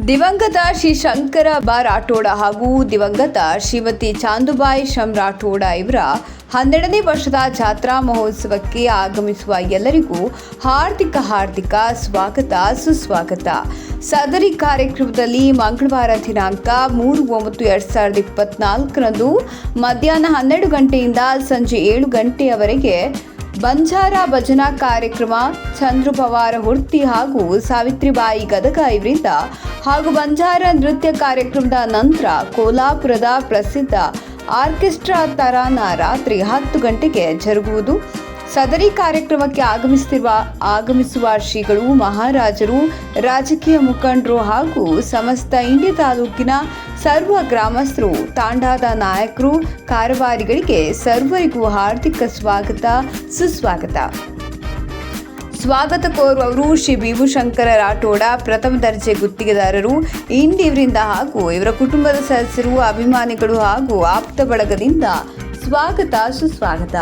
ದಿವಂಗತ ಶ್ರೀ ಶಂಕರ ಬಾ ರಾಠೋಡ ಹಾಗೂ ದಿವಂಗತ ಶ್ರೀಮತಿ ಚಾಂದುಬಾಯಿ ಶಂ ರಾಠೋಡ ಇವರ 12ನೇ ವರ್ಷದ ಜಾತ್ರಾ ಮಹೋತ್ಸವಕ್ಕೆ ಆಗಮಿಸುವ ಎಲ್ಲರಿಗೂ ಹಾರ್ದಿಕ ಸ್ವಾಗತ ಸುಸ್ವಾಗತ. ಸದರಿ ಕಾರ್ಯಕ್ರಮದಲ್ಲಿ ಮಂಗಳವಾರ ದಿನಾಂಕ 3/9/2024ರಂದು ಮಧ್ಯಾಹ್ನ 12 ಗಂಟೆಯಿಂದ ಸಂಜೆ 7 ಗಂಟೆಯವರೆಗೆ ಬಂಜಾರ ಭಜನಾ ಕಾರ್ಯಕ್ರಮ, ಚಂದ್ರು ಪವಾರ ಹುರ್ತಿ ಹಾಗೂ ಸಾವಿತ್ರಿಬಾಯಿ ಗದಗ ಇವರಿಂದ ಹಾಗೂ ಬಂಜಾರ ನೃತ್ಯ ಕಾರ್ಯಕ್ರಮದ ನಂತರ ಕೋಲ್ಹಾಪುರದ ಪ್ರಸಿದ್ಧ ಆರ್ಕೆಸ್ಟ್ರಾ ತರಾನ ರಾತ್ರಿ 10 ಗಂಟೆಗೆ ಜರುಗುವುದು. ಸದರಿ ಕಾರ್ಯಕ್ರಮಕ್ಕೆ ಆಗಮಿಸುವ ಶ್ರೀಗಳು, ಮಹಾರಾಜರು, ರಾಜಕೀಯ ಮುಖಂಡರು ಹಾಗೂ ಸಮಸ್ತ ಇಂಡಿ ತಾಲೂಕಿನ ಸರ್ವ ಗ್ರಾಮಸ್ಥರು, ತಾಂಡಾದ ನಾಯಕರು, ಕಾರವಾರಿಗಳಿಗೆ ಸರ್ವರಿಗೂ ಹಾರ್ದಿಕ ಸ್ವಾಗತ ಸುಸ್ವಾಗತ. ಸ್ವಾಗತ ಕೋರುವವರು ಶ್ರೀ ಭೀಮಶಂಕರ ರಾಠೋಡ, ಪ್ರಥಮ ದರ್ಜೆ ಗುತ್ತಿಗೆದಾರರು, ಇಂಡಿ ಇವರಿಂದ ಹಾಗೂ ಇವರ ಕುಟುಂಬದ ಸದಸ್ಯರು, ಅಭಿಮಾನಿಗಳು ಹಾಗೂ ಆಪ್ತ ಬಳಗದಿಂದ ಸ್ವಾಗತ ಸುಸ್ವಾಗತ.